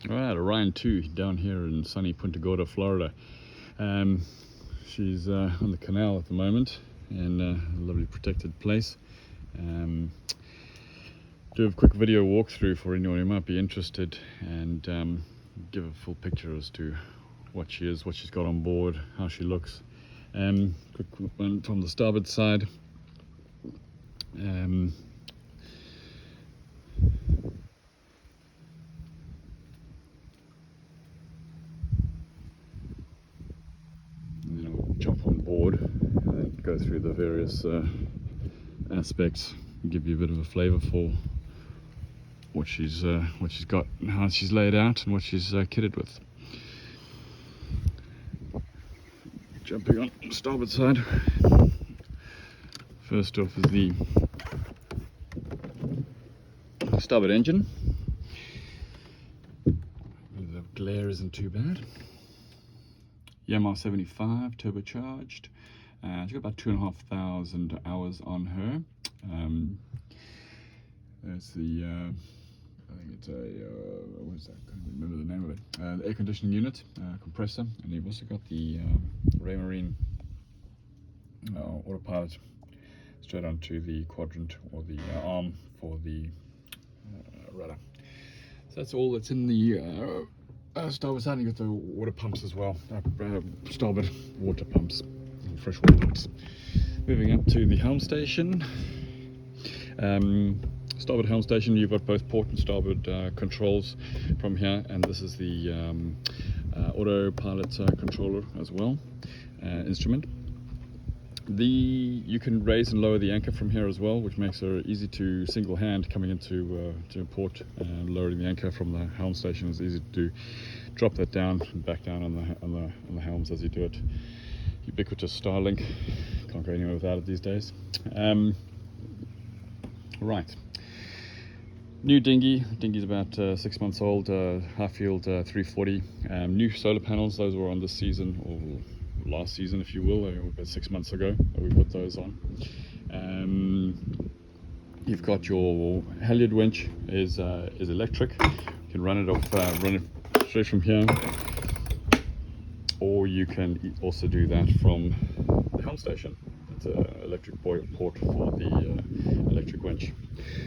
Alright, Orion 2 down here in sunny Punta Gorda, Florida. She's on the canal at the moment in a lovely protected place. Do a quick video walkthrough for anyone who might be interested and give a full picture as to what she is, what she's got on board, how she looks. Quick one from the starboard side. Jump on board and go through the various aspects, give you a bit of a flavour for what she's got and how she's laid out and what she's kitted with. Jumping on the starboard side, first off is the starboard engine. The glare isn't too bad. Yamaha 75 turbocharged. It's got about 2,500 hours on her. There's the I think it's a what is that? I can't remember the name of it. The air conditioning unit, compressor, and you've also got the Orion autopilot straight onto the quadrant or the arm for the rudder. So that's all that's in the starboard side. You got the water pumps as well, starboard water pumps, freshwater pumps. Moving up to the helm station. Starboard helm station, you've got both port and starboard controls from here, and this is the autopilot controller as well, instrument. You can raise and lower the anchor from here as well, which makes her easy to single hand coming into to port, and lowering the anchor from the helm station is easy to do. Drop that down and back down on the helms as you do it. Ubiquitous Starlink, can't go anywhere without it these days. Right, new dinghy's about 6 months old, Highfield 340. New solar panels, those were on this season, or last season if you will, about 6 months ago that we put those on. You've got your halyard winch is electric. You can run it off, run it straight from here, or you can also do that from the helm station. It's an electric port for the electric winch.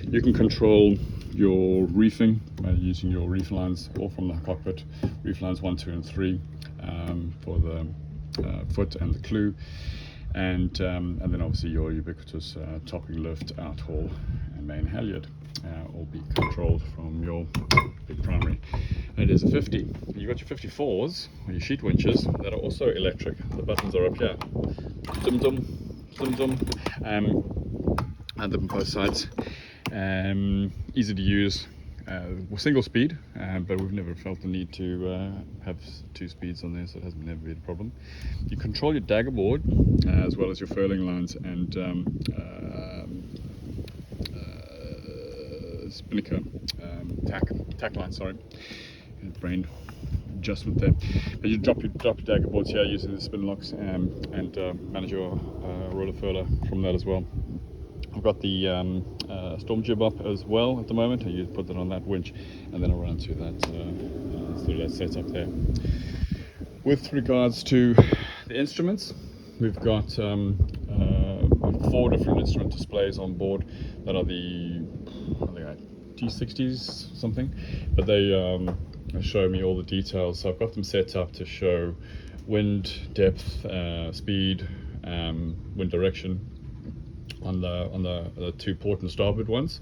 You can control your reefing using your reef lines, all from the cockpit, reef lines 1, 2 and 3 for the foot and the clew, and then obviously your ubiquitous topping lift, out haul and main halyard all be controlled from your big primary. And it is a 50. You've got your 54s or your sheet winches that are also electric. The buttons are up here, dum dum dum dum, and them on both sides. Easy to use. Single speed, but we've never felt the need to have 2 speeds on there, so it hasn't never been a problem. You control your dagger board as well as your furling lines and spinnaker tack line. Sorry, brain adjustment there. But you drop your dagger boards here using the spin locks and manage your roller furler from that as well. I've got the storm jib up as well at the moment. You put that on that winch, and then I'll run to that setup there. With regards to the instruments, we've got 4 different instrument displays on board that are the T60s something, but they show me all the details. So I've got them set up to show wind, depth, speed, wind direction on the 2 port and starboard ones,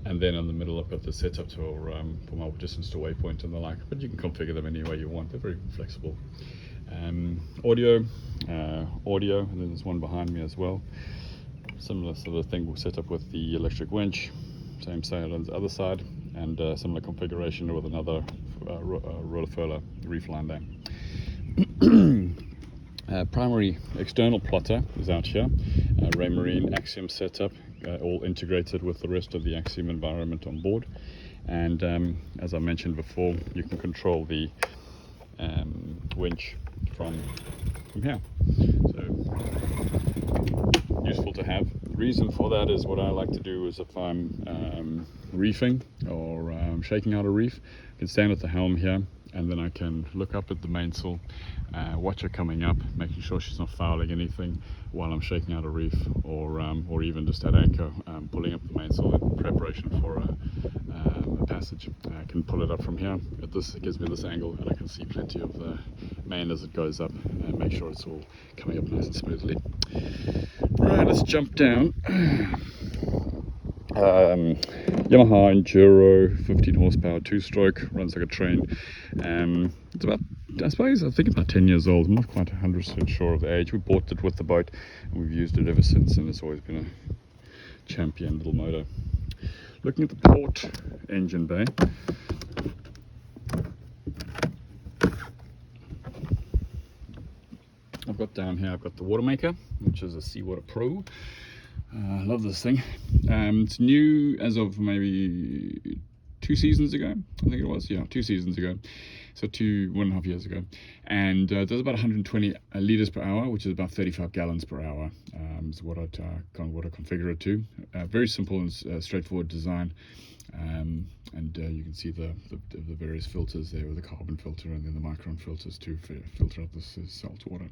and then in the middle I've got the setup for my distance to waypoint and the like, but you can configure them any way you want. They're very flexible. Audio, and then there's one behind me as well. Similar sort of thing we'll set up with the electric winch, same sail on the other side, and similar configuration with another roller furler reef line there. Primary external plotter is out here, Raymarine Axiom setup, all integrated with the rest of the Axiom environment on board. And as I mentioned before, you can control the winch from here. So useful to have. The reason for that is what I like to do is if I'm reefing or shaking out a reef, I can stand at the helm here, and then I can look up at the mainsail, watch her coming up, making sure she's not fouling anything while I'm shaking out a reef, or even just at anchor, pulling up the mainsail in preparation for a passage. I can pull it up from here. It gives me this angle, and I can see plenty of the main as it goes up, and make sure it's all coming up nice and smoothly. Right, let's jump down. Yamaha Enduro 15 horsepower 2-stroke, runs like a train. It's about, I think about 10 years old. I'm not quite 100% sure of the age. We bought it with the boat and we've used it ever since, and it's always been a champion little motor. Looking at the port engine bay, I've got down here, I've got the water maker, which is a Seawater Pro. I love this thing. It's new as of maybe 2 seasons ago, I think it was. Yeah, 2 seasons ago. So 1.5 years ago. And does about 120 litres per hour, which is about 35 gallons per hour. Is what I configure it to. Very simple and straightforward design. And you can see the various filters there, with the carbon filter and then the micron filters to filter out this salt water.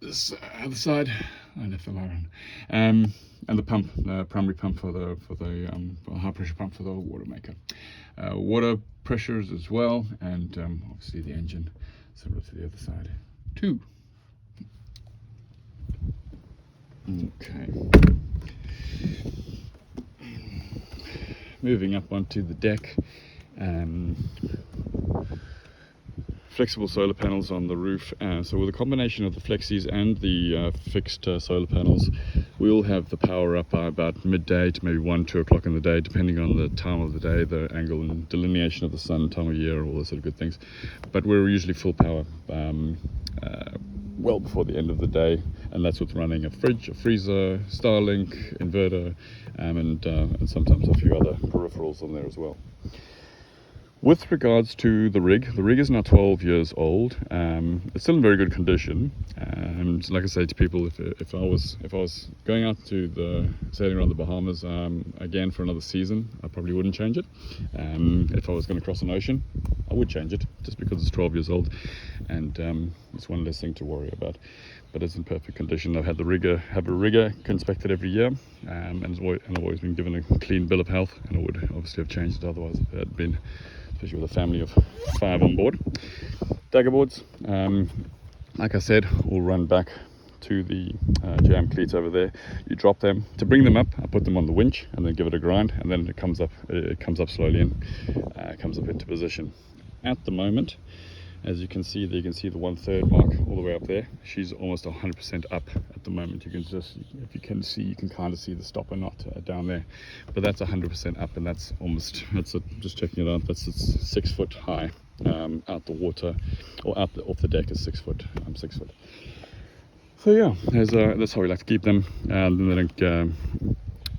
This other side, I left the light on, and the pump, the primary pump for the high pressure pump for the water maker. Water pressures as well, and obviously the engine similar to the other side too. Okay. Moving up onto the deck. Flexible solar panels on the roof, so with a combination of the flexies and the fixed solar panels, we'll have the power up by about midday to maybe 1-2 o'clock in the day, depending on the time of the day, the angle and delineation of the sun, time of year, all those sort of good things. But we're usually full power well before the end of the day, and that's with running a fridge, a freezer, Starlink, inverter, and sometimes a few other peripherals on there as well. With regards to the rig is now 12 years old. It's still in very good condition. Like I say to people, if I was going out to sailing around the Bahamas again for another season, I probably wouldn't change it. If I was going to cross an ocean, I would change it, just because it's 12 years old, and it's one less thing to worry about. But it's in perfect condition. I've had a rigger inspected every year, and I've always been given a clean bill of health, and I would obviously have changed it otherwise if it had been, especially with a family of 5 on board. Dagger boards, like I said, will run back to the jam cleats over there. You drop them. To bring them up, I put them on the winch and then give it a grind, and then it comes up slowly and comes up into position. At the moment, as you can see there, you can see the 1/3 mark all the way up there. She's almost 100% up at the moment. You can just, if you can see, you can kind of see the stopper knot down there, but that's 100% up, and that's just checking it out, that's 6 foot high out the water, or off the deck is 6 foot. 6 foot. So yeah, that's how we like to keep them, and they don't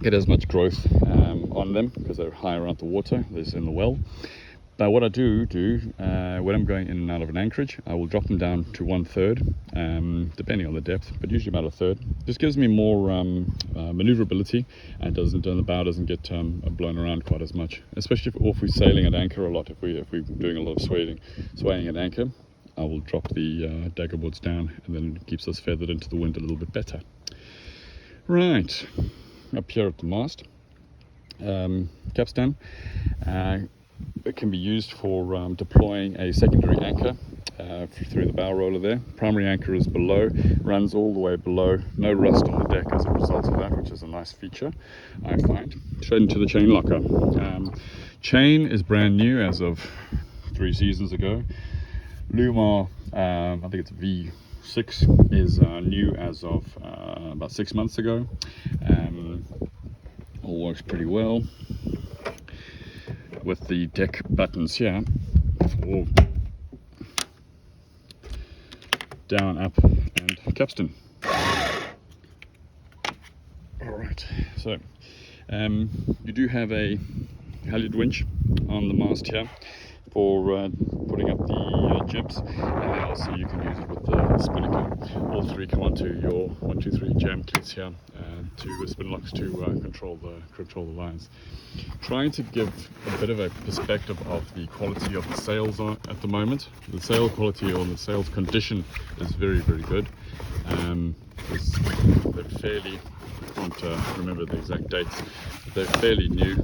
get as much growth on them because they're higher out the water. There's in the well. But what I do when I'm going in and out of an anchorage, I will drop them down to 1/3, depending on the depth, but usually about 1/3. Just gives me more maneuverability, and the bow doesn't get blown around quite as much. Especially if we're sailing at anchor a lot, if we're doing a lot of swaying at anchor, I will drop the dagger boards down, and then it keeps us feathered into the wind a little bit better. Right, up here at the mast, capstan. It can be used for deploying a secondary anchor through the bow roller there. Primary anchor is below, runs all the way below. No rust on the deck as a result of that, which is a nice feature, I find. Straight into the chain locker. Chain is brand new as of 3 seasons ago. Lumar, I think it's V6, is new as of about 6 months ago. All works pretty well. With the deck buttons here for down, up, and capstan. Alright, so you do have a halyard winch on the mast here. for putting up the jibs, and then also you can use it with the spinnaker. All three come onto your 1, 2, 3 jam cleats here, to spin locks to control the lines. Trying to give a bit of a perspective of the quality of the sails at the moment. The sail quality or the sails condition is very, very good. They're fairly, I can't remember the exact dates, but they're fairly new.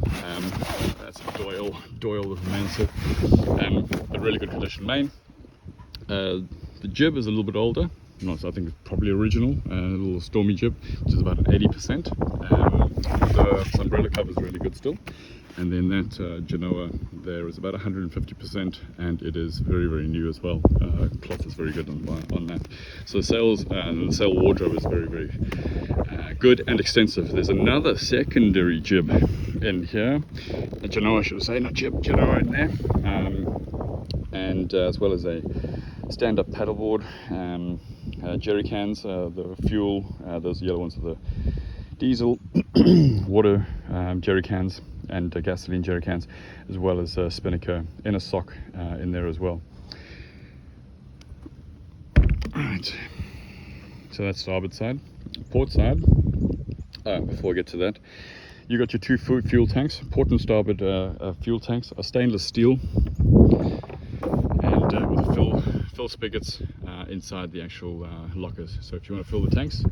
That's a Doyle little mainsail, but really good condition main. The jib is a little bit older. I think it's probably original, a little Stormy jib, which is about an 80%. The umbrella cover is really good still. And then that Genoa there is about 150%, and it is very, very new as well. Cloth is very good on that. So the sails and the sail wardrobe is very, very good and extensive. There's another secondary jib in here, a Genoa, should I say, not jib, Genoa in there, and as well as a stand-up paddleboard, jerry cans, the fuel, those yellow ones are the diesel, water jerry cans, and gasoline jerry cans, as well as a spinnaker in a sock in there as well. Right, so that's starboard side. Port side, before I get to that, you got your two fuel tanks. Port and starboard fuel tanks are stainless steel, and with fill spigots inside the actual lockers. So if you want to fill the tanks,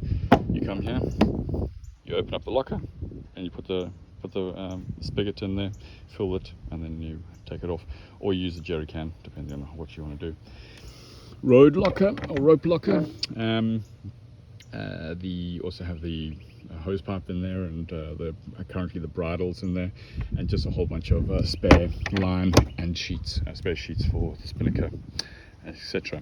you come here, you open up the locker, and you put the spigot in there, fill it, and then you take it off, or you use a jerry can, depending on what you want to do. Road locker or rope locker. Also have the hose pipe in there, and currently the bridles in there, and just a whole bunch of spare line and sheets, spare sheets for the spinnaker, etc.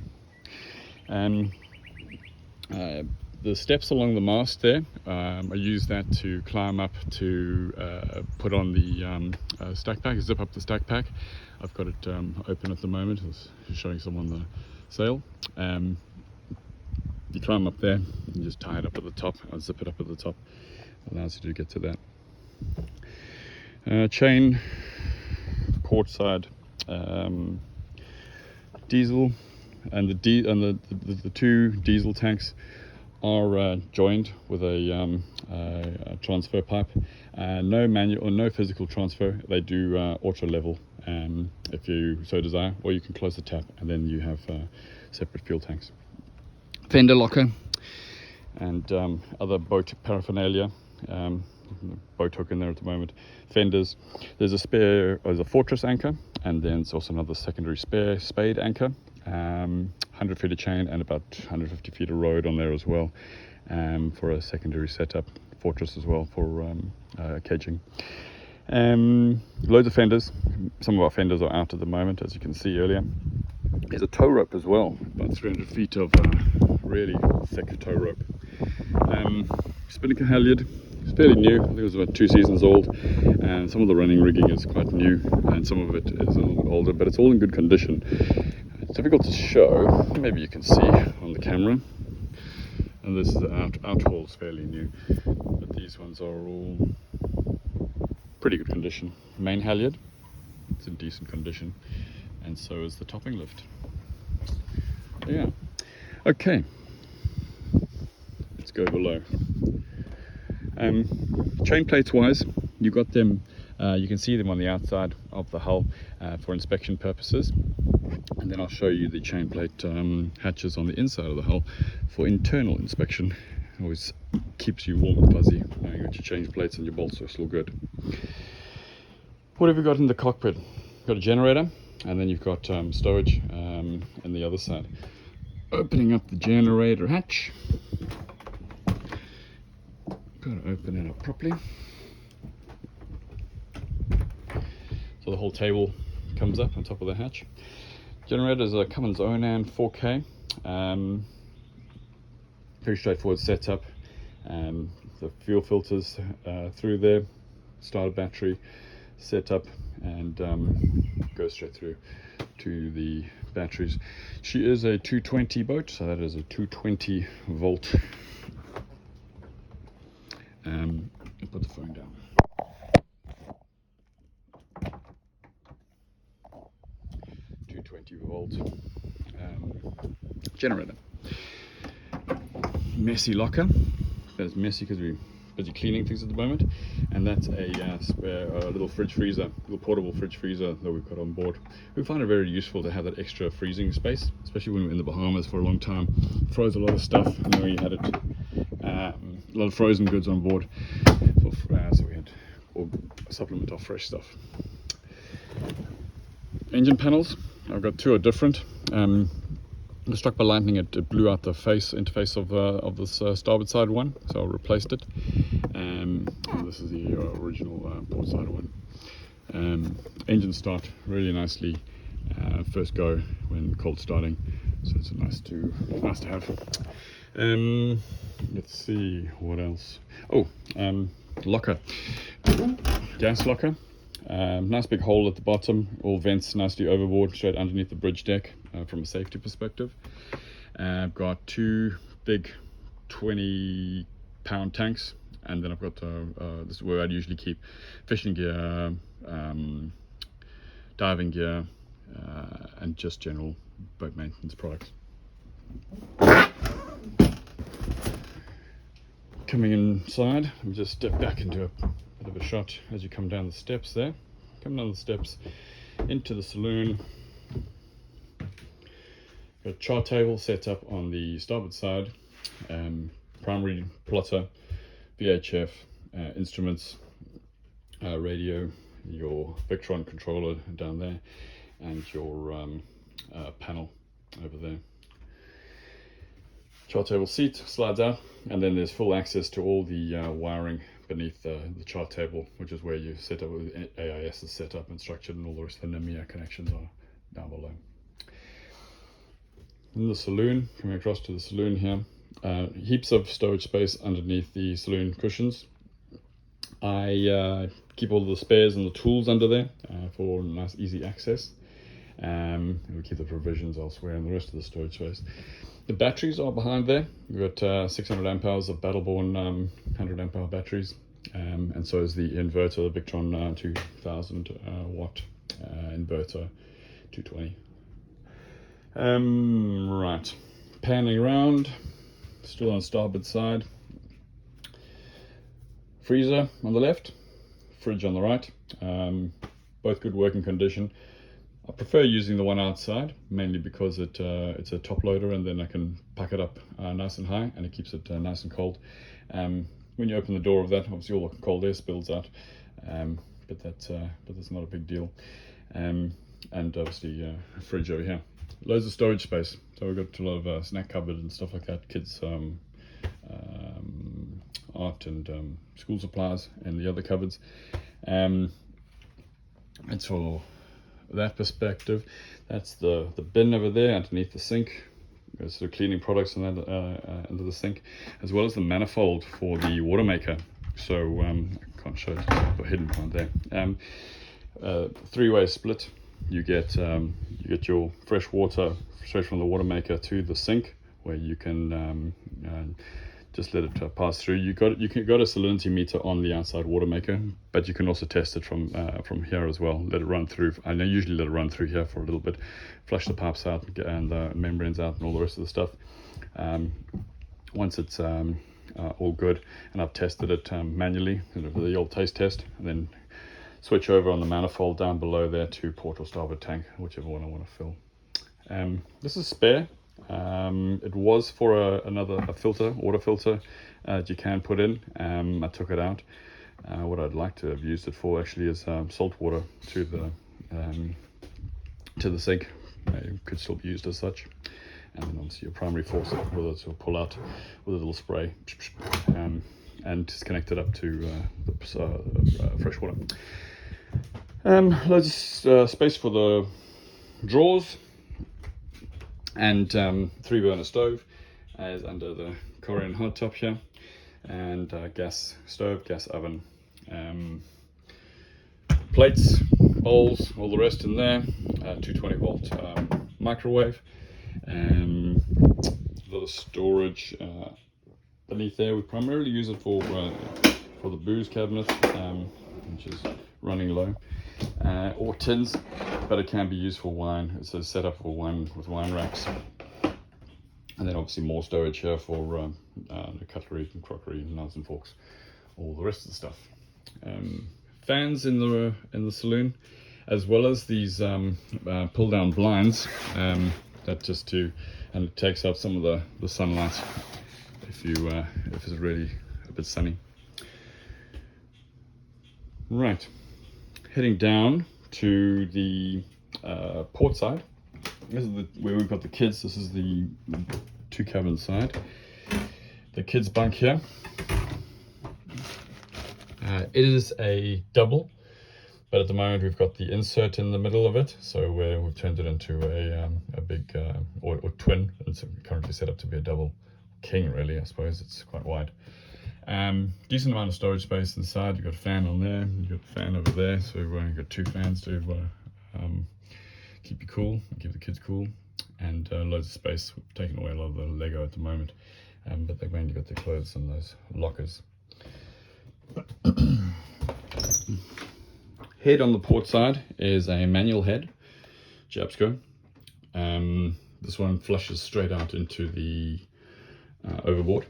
The steps along the mast there, I use that to climb up to put on the stack pack, zip up the stack pack. I've got it open at the moment. I was showing someone the sail. You climb up there, you just tie it up at the top, I'll zip it up at the top, allows you to get to that. Chain, port side, diesel, and the two diesel tanks are joined with a transfer pipe. No manual or no physical transfer. They do auto level if you so desire, or you can close the tap and then you have separate fuel tanks. Fender locker and other boat paraphernalia. Boat hook in there at the moment. Fenders. There's a fortress anchor, and then there's also another secondary spare spade anchor. 100 feet of chain and about 150 feet of rode on there as well, for a secondary setup. Fortress as well for caging. Loads of fenders. Some of our fenders are out at the moment, as you can see earlier. There's a tow rope as well, about 300 feet of really thick tow rope. Spinnaker halyard. It's fairly new. I think it was about 2 seasons old, and some of the running rigging is quite new, and some of it is a little bit older, but it's all in good condition. It's difficult to show, maybe you can see on the camera, and this is the out haul's fairly new, but these ones are all pretty good condition. Main halyard, it's in decent condition, and so is the topping lift. Yeah, okay, let's go below. Chain plates wise, you got them, you can see them on the outside of the hull for inspection purposes, and then I'll show you the chain plate hatches on the inside of the hull for internal inspection. Always keeps you warm and fuzzy knowing that you change plates and your bolts are still good. What have we got in the cockpit? You've got a generator, and then you've got stowage on the other side. Opening up the generator hatch. Got to open it up properly. So the whole table comes up on top of the hatch. Generator is a Cummins Onan 4K. Very straightforward setup. The fuel filters through there, starter battery setup, and goes straight through to the batteries. She is a 220 boat, so that is a 220 volt. Put the phone down. 20 volt generator. Messy locker. That's messy because we're busy cleaning things at the moment, and that's a spare little fridge freezer, little portable fridge freezer that we've got on board. We find it very useful to have that extra freezing space, especially when we were in the Bahamas for a long time. Froze a lot of stuff, and then we had a lot of frozen goods on board, so we had to supplement our fresh stuff. Engine panels, I've got two are different. I was struck by lightning, it blew out the interface of this starboard side one, so I replaced it. And this is the original port side one. Engine start really nicely, first go when cold starting, so it's nice to have. Let's see what else. Locker, gas locker. Nice big hole at the bottom, all vents nicely overboard, straight underneath the bridge deck from a safety perspective. I've got two big 20-pound tanks, and then I've got this is where I'd usually keep fishing gear, diving gear, and just general boat maintenance products. Coming inside, let me just step back into a bit of a shot as you come down the steps there. Come down the steps into the saloon. Got a chart table set up on the starboard side, primary plotter, VHF, instruments, radio, your Victron controller down there, and your panel over there. Chart table seat slides out, and then there's full access to all the wiring beneath the chart table, which is where you set up with AIS is set up and structured, and all the rest of the NMEA connections are down below. In the saloon, coming across to the saloon here, heaps of storage space underneath the saloon cushions. I keep all the spares and the tools under there for nice easy access. And we keep the provisions elsewhere and the rest of the storage space. The batteries are behind there. We've got 600 amp hours of Battleborn 100 amp hour batteries, and so is the inverter, the Victron 2000 watt inverter 220. Right, panning around, still on starboard side. Freezer on the left, fridge on the right, both good working condition. I prefer using the one outside, mainly because it's a top loader, and then I can pack it up nice and high, and it keeps it nice and cold. When you open the door of that, obviously all the cold air spills out, but that's not a big deal. And obviously a fridge over here, loads of storage space. So we've got a lot of snack cupboard and stuff like that, kids art and school supplies, and the other cupboards. It's for that perspective. That's the bin over there underneath the sink. There's sort of cleaning products and that under the sink, as well as the manifold for the water maker. So I can't show it, but hidden behind there. Three-way split. You get your fresh water straight from the water maker to the sink, where you can just let it pass through. You got a salinity meter on the outside water maker, but you can also test it from here as well. Let it run through. I usually let it run through here for a little bit, flush the pipes out and the membranes out and all the rest of the stuff. Once it's all good, and I've tested it manually, the old taste test, and then switch over on the manifold down below there to port or starboard tank, whichever one I want to fill. This is spare. It was for another filter, water filter that you can put in. I took it out. What I'd like to have used it for actually is salt water to the sink. It could still be used as such. And then obviously your primary faucet, whether it will pull out with a little spray, and just connect it up to the fresh water. Loads of space for the drawers, and 3-burner stove is under the Orion hardtop here, and gas stove, gas oven, plates, bowls, all the rest in there, 220 volt microwave, a lot of storage beneath there. We primarily use it for the booze cabinet, which is running low, or tins, but it can be used for wine. It's a setup for wine with wine racks. And then obviously more storage here for cutlery and crockery, knives and forks, all the rest of the stuff. Fans in the saloon, as well as these pull down blinds, that just to, and it takes up some of the sunlight if it's really a bit sunny. Right, heading down to the port side. This is where we've got the kids. This is the 2 cabin side. The kids bunk here. It is a double, but at the moment we've got the insert in the middle of it, so we've turned it into a big or twin. It's currently set up to be a double king, really. I suppose it's quite wide. Decent amount of storage space inside. You've got a fan on there, you've got a fan over there, so you've got 2 fans to keep you cool, keep the kids cool, and loads of space. We've taken away a lot of the Lego at the moment, but they've mainly got their clothes in those lockers. Head on the port side is a manual head, Jabsco. This one flushes straight out into the overboard,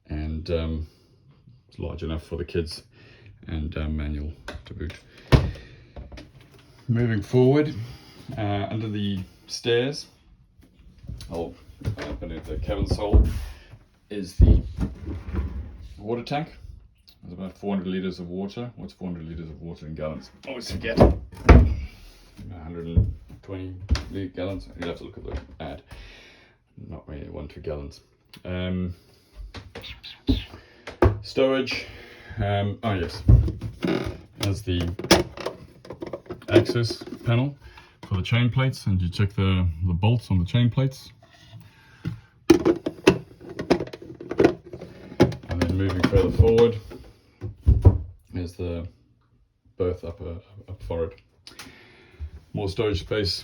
and it's large enough for the kids, and manual to boot. Moving forward, under the stairs, beneath the cabin sole, is the water tank. There's about 400 litres of water. What's 400 litres of water in gallons? Always forget. 120 gallons. You'll have to look at the ad. Not really 1-2 gallons. Storage. Oh yes. There's the access panel for the chain plates, and you check the bolts on the chain plates. And then moving further forward is the berth up forward. More storage space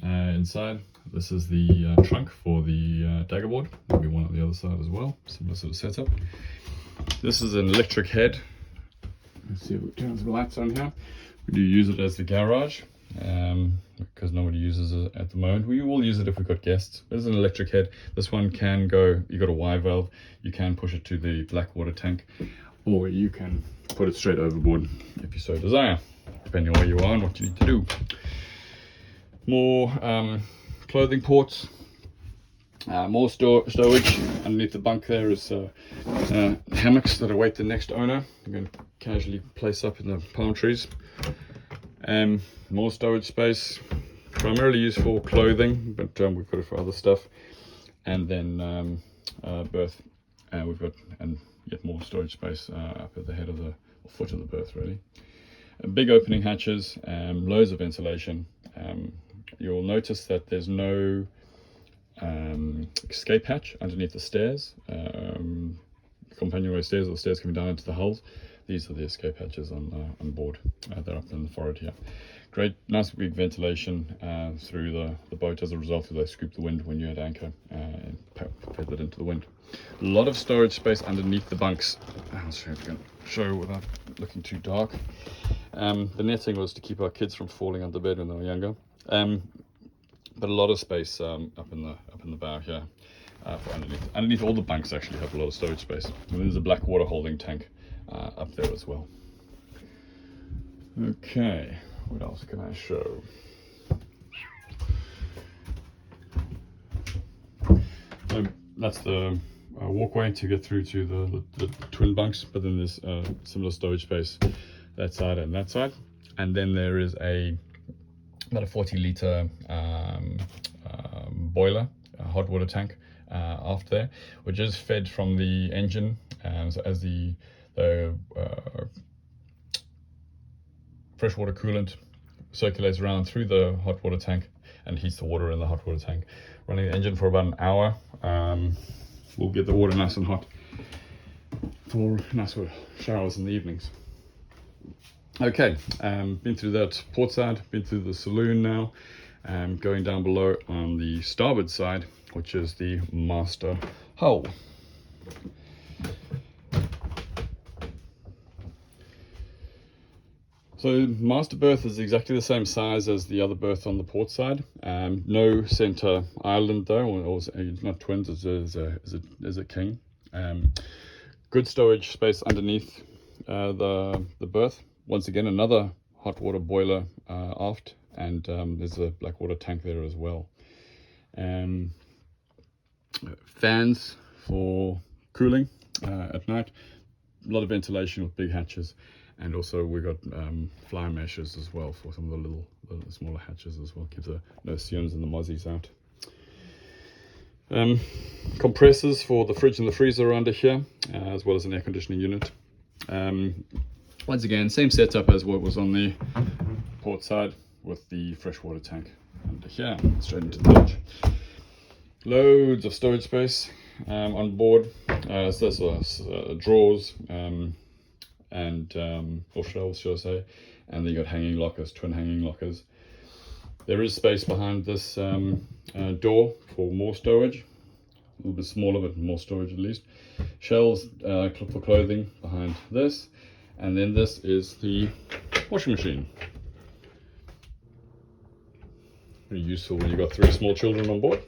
inside. This is the trunk for the dagger board. There'll be one on the other side as well. Similar sort of setup. This is an electric head. Let's see if we turn some lights on here. We do use it as the garage, because nobody uses it at the moment. We will use it if we've got guests. There's an electric head. This one can go, you've got a Y valve, you can push it to the black water tank, or you can put it straight overboard if you so desire, depending on where you are and what you need to do. More clothing ports, more storage. Underneath the bunk there is hammocks that await the next owner. I'm going to casually place up in the palm trees. More storage space, primarily used for clothing, but we've got it for other stuff. And then berth, we've got, and yet more storage space up at the head of the foot of the berth, really. Big opening hatches, loads of ventilation. You'll notice that there's no escape hatch underneath the stairs, companionway stairs, or the stairs coming down into the hulls. These are the escape hatches on board. They're up in the forward here. Great, nice big ventilation through the boat. As a result, they scoop the wind when you're at anchor and feather it into the wind. A lot of storage space underneath the bunks. I'll show you if I can show without looking too dark. The netting was to keep our kids from falling under bed when they were younger. But a lot of space up in the bow here for underneath all the bunks. Actually have a lot of storage space. And there's a black water holding tank up there as well. Okay, what else can I show? That's the walkway to get through to the twin bunks, but then there's similar storage space that side and that side. And then there is about a 40-litre boiler, a hot water tank aft there, which is fed from the engine. So as the freshwater coolant circulates around through the hot water tank and heats the water in the hot water tank. Running the engine for about an hour, we'll get the water nice and hot for nice showers in the evenings. Okay, been through that port side, been through the saloon now. Going down below on the starboard side, which is the master hull. So master berth is exactly the same size as the other berth on the port side. No center island though, or not twins, is a king. Good storage space underneath the berth. Once again, another hot water boiler aft, and there's a black water tank there as well. Fans for cooling at night. A lot of ventilation with big hatches, and also we've got fly meshes as well for some of the smaller hatches as well. Keeps the Nociums and the mozzies out. Compressors for the fridge and the freezer are under here, as well as an air conditioning unit. Once again, same setup as what was on the port side, with the freshwater tank under here, straight into the lodge. Loads of storage space on board. So there's drawers or shelves, should I say, and then you got hanging lockers, twin hanging lockers. There is space behind this door for more storage, a little bit smaller but more storage at least. Shelves for clothing behind this, and then this is the washing machine. Pretty useful when you've got 3 small children on board.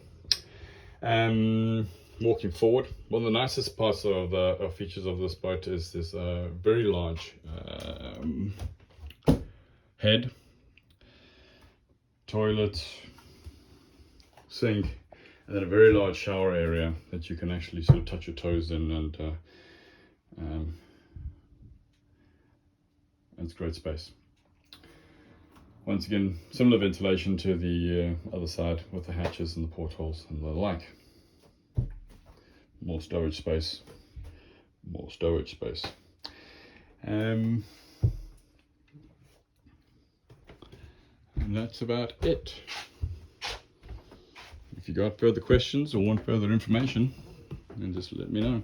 Walking forward, one of the nicest parts of the features of this boat is this very large head, toilet, sink, and then a very large shower area that you can actually sort of touch your toes in, and it's great space. Once again, similar ventilation to the other side with the hatches and the portholes and the like. More storage space, more storage space. And that's about it. If you got further questions or want further information, then just let me know.